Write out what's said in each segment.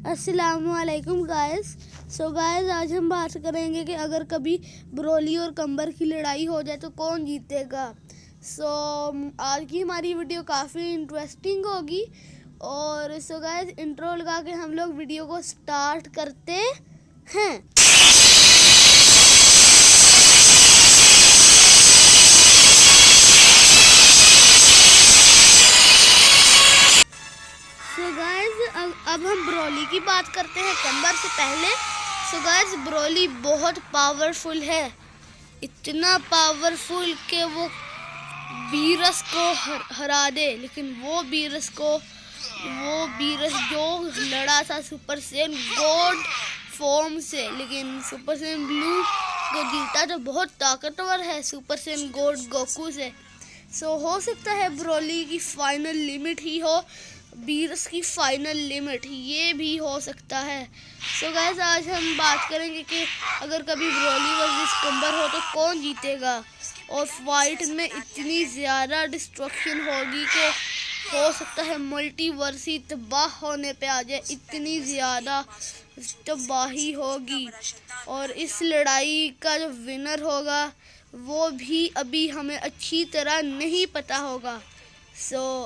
अस्सलामुअलैकुम guys. So guys, आज हम बात करेंगे कि अगर कभी ब्रोली और कंबर की लड़ाई हो जाए तो कौन जीतेगा। आज की हमारी वीडियो काफ़ी इंटरेस्टिंग होगी। और गाइस, इंट्रो लगा के हम लोग वीडियो को स्टार्ट करते हैं। अब हम ब्रोली की बात करते हैं कंबर से पहले। गाइस, ब्रोली बहुत पावरफुल है, इतना पावरफुल कि वो बीरस को हरा दे। लेकिन वो बीरस जो लड़ा था सुपर सैयन गॉड फॉर्म से, लेकिन सुपर सैयन ब्लू को जीता जो बहुत ताकतवर है सुपर सैयन गॉड गोकू से। हो सकता है ब्रोली की फाइनल लिमिट ही हो, बीरस की फाइनल लिमिट ये भी हो सकता है। गाइस, आज हम बात करेंगे कि अगर कभी ब्रोली वर्सेस कंबर हो तो कौन जीतेगा। और फाइट में इतनी ज़्यादा डिस्ट्रक्शन होगी कि हो सकता है मल्टीवर्स ही तबाह होने पे आ जाए, इतनी ज़्यादा तबाही होगी। और इस लड़ाई का जो विनर होगा वो भी अभी हमें अच्छी तरह नहीं पता होगा।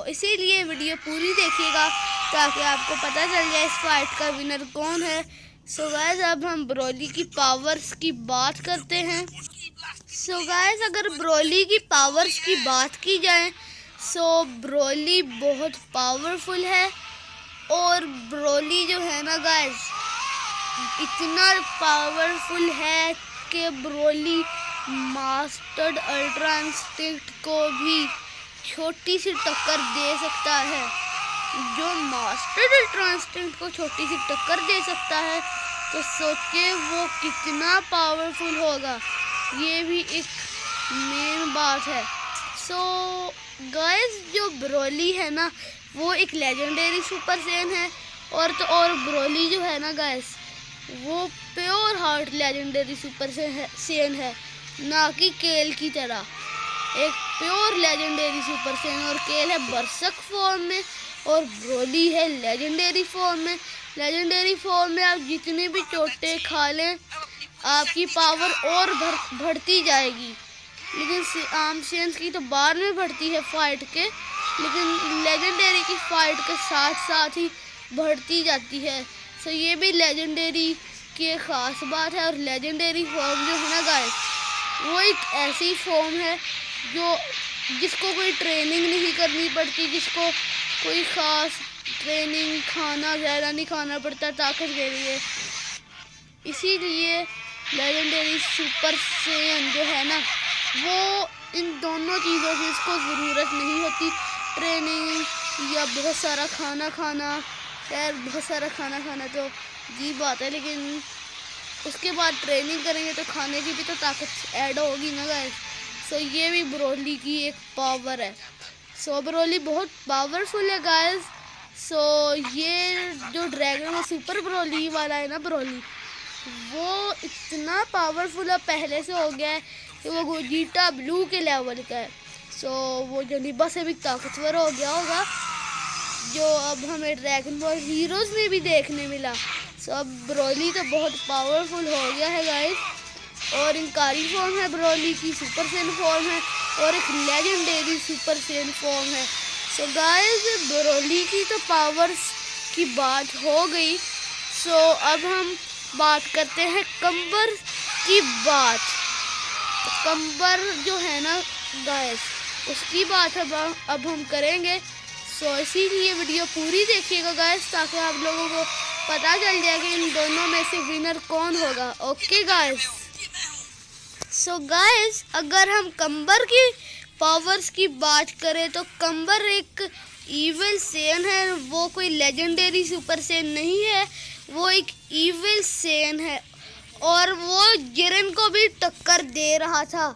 इसीलिए वीडियो पूरी देखिएगा ताकि आपको पता चल जाए इस फाइट का विनर कौन है। गाइस, अब हम ब्रोली की पावर्स की बात करते हैं। गाइस, अगर ब्रोली की पावर्स की बात की जाए ब्रोली बहुत पावरफुल है। और ब्रोली जो है ना गाइस, इतना पावरफुल है कि ब्रोली मास्टर्ड अल्ट्रा इंस्टिंक्ट को भी छोटी सी टक्कर दे सकता है। जो मास्टर्ड अल्ट्रा इंस्टिंक्ट को छोटी सी टक्कर दे सकता है तो सोचिए वो कितना पावरफुल होगा, ये भी एक मेन बात है। गाइस, जो ब्रोली है ना वो एक लेजेंडरी सुपर सैयन है। और ब्रोली जो है ना गाइस वो pure heart legendary super Saiyan है, ना कि केल की तरह एक प्योर लेजेंडरी सुपर सैयन। और केल है बरसक फॉर्म में और ब्रोली है लेजेंडरी फॉर्म में। लेजेंडरी फॉर्म में आप जितने भी चोटें खा लें आपकी पावर और बढ़ती जाएगी। लेकिन आम सैयन की तो बाद में बढ़ती है फाइट के, लेकिन लेजेंडरी की फाइट के साथ साथ ही बढ़ती जाती है। ये भी लेजेंडरी की एक ख़ास बात है। और लेजेंडरी फॉर्म जो है ना गाइस वो एक ऐसी फॉर्म है जिसको कोई ट्रेनिंग नहीं करनी पड़ती, जिसको कोई ख़ास ट्रेनिंग खाना ज़्यादा नहीं खाना पड़ता ताकत के लिए। इसीलिए लेजेंडरी सुपर सैयन जो है ना वो इन दोनों चीज़ों की इसको ज़रूरत नहीं होती, ट्रेनिंग या बहुत सारा खाना खाना। खैर, बहुत सारा खाना खाना तो अजीब बात है, लेकिन उसके बाद ट्रेनिंग करेंगे तो खाने की भी तो ताकत ऐड होगी ना गाइस। ये भी ब्रोली की एक पावर है। ब्रोली बहुत पावरफुल है गाइस। ये जो ड्रैगन है सुपर ब्रोली वाला है ना ब्रोली, वो इतना पावरफुल है, पहले से हो गया है कि वो गोजीटा ब्लू के लेवल का है। वो जनीबा से भी ताकतवर हो गया होगा, जो अब हमें ड्रैगन बॉल हीरोज़ में भी देखने मिला। अब ब्रोली तो बहुत पावरफुल हो गया है गाइस। और इनकारी फॉर्म है ब्रोली की, सुपर सैयन फॉर्म है और एक लेजेंडरी सुपर सैयन फॉर्म है। गाइस, ब्रोली की तो पावर्स की बात हो गई। अब हम बात करते हैं कंबर की बात। कंबर जो है ना गाइस उसकी बात अब हम करेंगे। इसीलिए वीडियो पूरी देखिएगा गाइस ताकि आप लोगों को पता चल जाए कि इन दोनों में से विनर कौन होगा। Okay guys. गाइस, अगर हम कंबर की पावर्स की बात करें तो कंबर एक इविल सैयन है, वो कोई लेजेंडरी सुपर सैयन नहीं है, वो एक इविल सैयन है। और वो जिरन को भी टक्कर दे रहा था।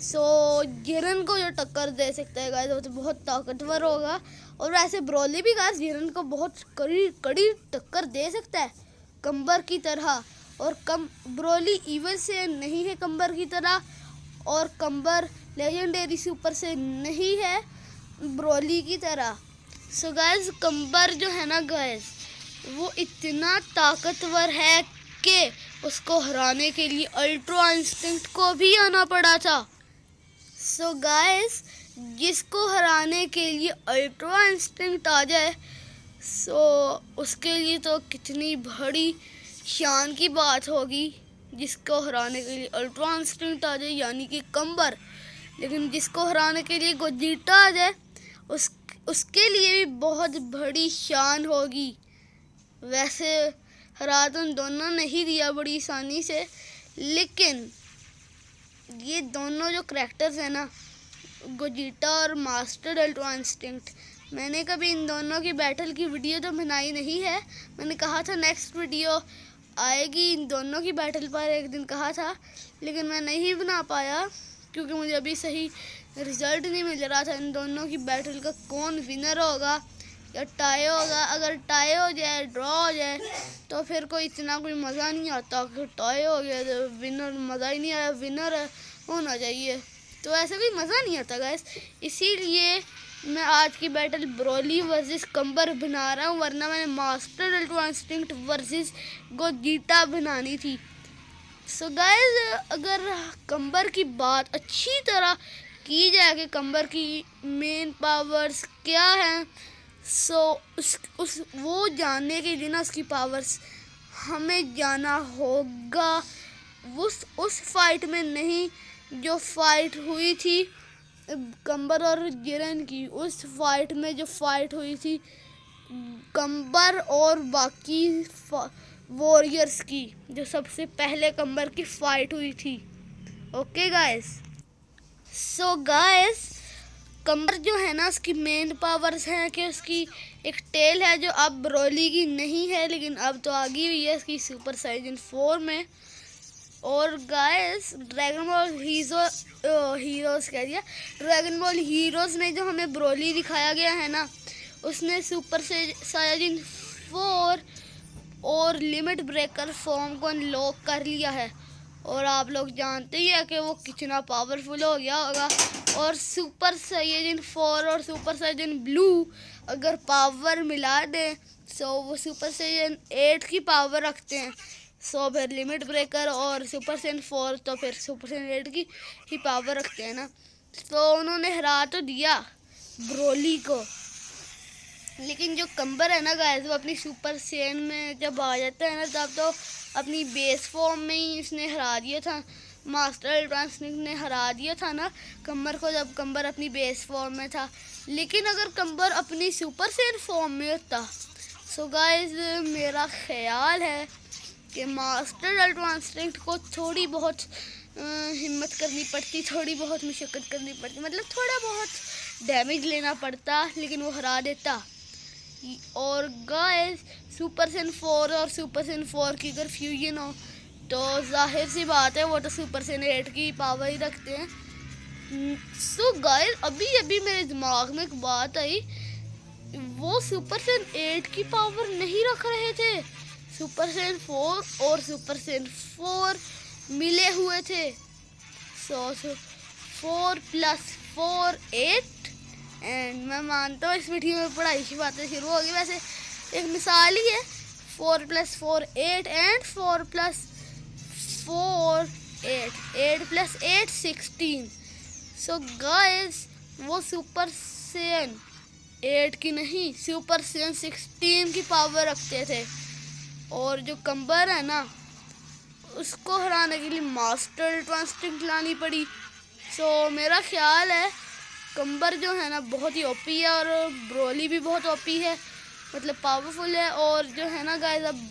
जिरन को जो टक्कर दे सकता है गाइस वो तो बहुत ताकतवर होगा। और वैसे ब्रोली भी गाइस जिरन को बहुत कड़ी टक्कर दे सकता है कंबर की तरह। और ब्रोली इविल से नहीं है कंबर की तरह, और कंबर लेजेंडरी सुपर से नहीं है ब्रोली की तरह। गाइस, कंबर जो है ना गाइस वो इतना ताकतवर है कि उसको हराने के लिए अल्ट्रा इंस्टिंक्ट को भी आना पड़ा था। सो गाइस, जिसको हराने के लिए अल्ट्रा इंस्टिंक्ट आ जाए, सो उसके लिए तो कितनी बड़ी शान की बात होगी। जिसको हराने के लिए अल्ट्रा इंस्टिंक्ट आ जाए यानी कि कंबर, लेकिन जिसको हराने के लिए गोजिटा आ जाए उसके लिए भी बहुत बड़ी शान होगी। वैसे हरा तो उन दोनों ने ही दिया बड़ी आसानी से, लेकिन ये दोनों जो करैक्टर्स हैं ना, गोजिटा और मास्टर अल्ट्रा इंस्टिंक्ट, मैंने कभी इन दोनों की बैटल की वीडियो तो बनाई नहीं है। मैंने कहा था नेक्स्ट वीडियो आएगी इन दोनों की बैटल पर, एक दिन कहा था, लेकिन मैं नहीं बना पाया क्योंकि मुझे अभी सही रिजल्ट नहीं मिल रहा था इन दोनों की बैटल का, कौन विनर होगा या टाई होगा। अगर टाई हो जाए, ड्रॉ हो जाए तो फिर कोई इतना कोई मज़ा नहीं आता। अगर टाई हो गया तो विनर मज़ा ही नहीं आया, विनर होना चाहिए, तो ऐसा कोई मज़ा नहीं आता गाइस। इसीलिए मैं आज की बैटल ब्रोली वर्सेस कंबर बना रहा हूँ, वरना मैंने मास्टर अल्ट्रा इंस्टिंक्ट वर्सेस गोजिटा बनानी थी। सो गाइस, अगर कंबर की बात अच्छी तरह की जाए कि कंबर की मेन पावर्स क्या हैं, सो उस वो जानने के लिए ना उसकी पावर्स हमें जाना होगा उस फाइट में नहीं जो फाइट हुई थी कंबर और जिरेन की। उस फाइट में जो फाइट हुई थी कंबर और बाकी वॉरियर्स की, जो सबसे पहले कंबर की फाइट हुई थी। ओके गाइस, सो गाइस, कंबर जो है ना उसकी मेन पावर्स हैं कि उसकी एक टेल है जो अब ब्रोली की नहीं है, लेकिन अब तो आ गई हुई है उसकी सुपर साइजन 4 में। और गाइस, ड्रैगन बॉल हीरोज़ कह दिया, ड्रैगन बॉल हीरोज़ में जो हमें ब्रोली दिखाया गया है ना, उसने सुपर साइजन 4 और लिमिट ब्रेकर फॉर्म को अनलॉक कर लिया है। और आप लोग जानते ही है कि वो कितना पावरफुल हो गया होगा। और सुपर साइजन 4 और सुपर साइजन ब्लू अगर पावर मिला दें तो वो सुपर साइजन 8 की पावर रखते हैं। सो फिर लिमिट ब्रेकर और सुपर साइजन 4 तो फिर सुपर साइजन 8 की ही पावर रखते हैं ना। तो उन्होंने हरा तो दिया ब्रोली को, लेकिन जो कंबर है ना गाइस, वो अपनी सुपर सेन में जब आ जाता है ना, तब तो अपनी बेस फॉर्म में ही इसने हरा दिया था। मास्टर अल्ट्रा इंस्टिंक्ट ने हरा दिया था ना कंबर को, जब कंबर अपनी बेस फॉर्म में था। लेकिन अगर कंबर अपनी सुपर सेन फॉर्म में होता, सो गाइस मेरा ख्याल है कि मास्टर अल्ट्रा इंस्टिंक्ट को थोड़ी बहुत हिम्मत करनी पड़ती, थोड़ी बहुत मुशक्कत करनी पड़ती, मतलब थोड़ा बहुत डैमेज लेना पड़ता, लेकिन वो हरा देता। और गाइस, सुपर सेन 4 और सुपर सेन 4 की अगर फ्यूजन हो तो जाहिर सी बात है वो तो सुपर सेन 8 की पावर ही रखते हैं। सो गाइस, अभी मेरे दिमाग में एक बात आई, वो सुपर सेन 8 की पावर नहीं रख रहे थे, सुपर सेन 4 और सुपर सेन 4 मिले हुए थे। सो 4 + 4 8। एंड मैं मानता हूँ इस वीडियो में पढ़ाई की बातें शुरू होगी, वैसे एक मिसाल ही है। 4 + 4 8 एंड 4 + 4 8, 8 + 8 16। सो गाइस, वो सुपर सेन 8 की नहीं, सुपर सेन 16 की पावर रखते थे। और जो कंबर है ना, उसको हराने के लिए मास्टर अल्ट्रा इंस्टिंक्ट लानी पड़ी। सो मेरा ख्याल है कंबर जो है ना बहुत ही ओपी है, और ब्रोली भी बहुत ओपी है, मतलब पावरफुल है। और जो है ना गाइस, अब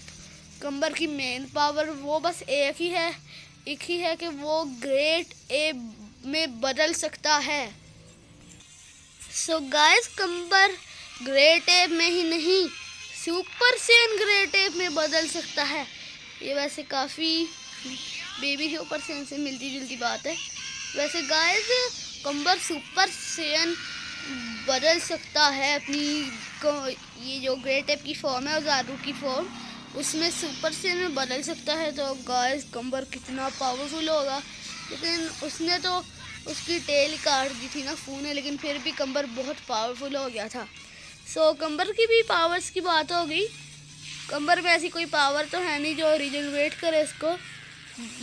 कंबर की मेन पावर वो बस एक ही है कि वो ग्रेट ए में बदल सकता है। सो गाइस, कंबर ग्रेट ए में ही नहीं, सुपर सेन ग्रेट ए में बदल सकता है। ये वैसे काफ़ी बेबी सुपर सेन से मिलती जुलती बात है। वैसे गाइस, कंबर सुपर सेन बदल सकता है अपनी ये जो ग्रेट एप की फॉर्म है और जादू की फॉर्म, उसमें सुपर सेन में बदल सकता है। तो गाइस, कंबर कितना पावरफुल होगा। लेकिन उसने तो उसकी टेल काट दी थी ना फू ने, लेकिन फिर भी कंबर बहुत पावरफुल हो गया था। सो कंबर की भी पावर्स की बात हो गई। कंबर में ऐसी कोई पावर तो है नहीं जो रिजनरेट करे इसको,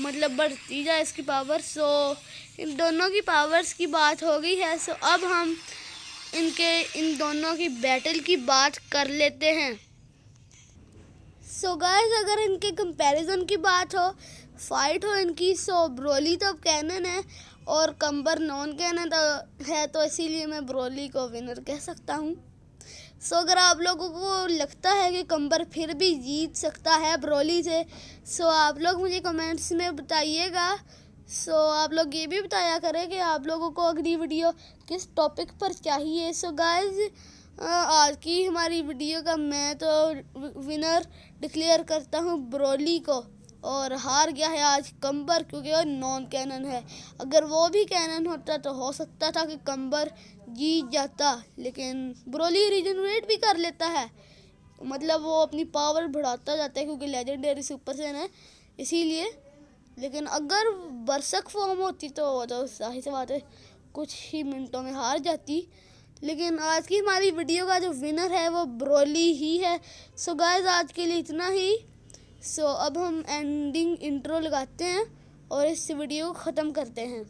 मतलब बढ़ती जाए इसकी पावर। सो इन दोनों की पावर्स की बात हो गई है। सो अब हम इन दोनों की बैटल की बात कर लेते हैं। सो गाइस, अगर इनके कंपैरिजन की बात हो, फाइट हो इनकी, सो ब्रोली तो अब कैनन है और कंबर नॉन कैनन है, तो इसीलिए मैं ब्रोली को विनर कह सकता हूँ। सो अगर आप लोगों को लगता है कि कंबर फिर भी जीत सकता है ब्रोली से, सो आप लोग मुझे कमेंट्स में बताइएगा। सो आप लोग ये भी बताया करें कि आप लोगों को अगली वीडियो किस टॉपिक पर चाहिए। सो गाइस, आज की हमारी वीडियो का मैं तो विनर डिक्लेयर करता हूँ ब्रोली को, और हार गया है आज कंबर, क्योंकि वो नॉन कैनन है। अगर वो भी कैनन होता तो हो सकता था कि कंबर जीत जाता, लेकिन ब्रोली रिजनरेट भी कर लेता है, मतलब वो अपनी पावर बढ़ाता जाता है क्योंकि लेजेंडरी सुपर सैयन है इसीलिए। लेकिन अगर बरसक फॉर्म होती तो जाहिर सी बात है कुछ ही मिनटों में हार जाती। लेकिन आज की हमारी वीडियो का जो विनर है वो ब्रोली ही है। सो गाइस, आज के लिए इतना ही। सो अब हम एंडिंग इंट्रो लगाते हैं और इस वीडियो को ख़त्म करते हैं।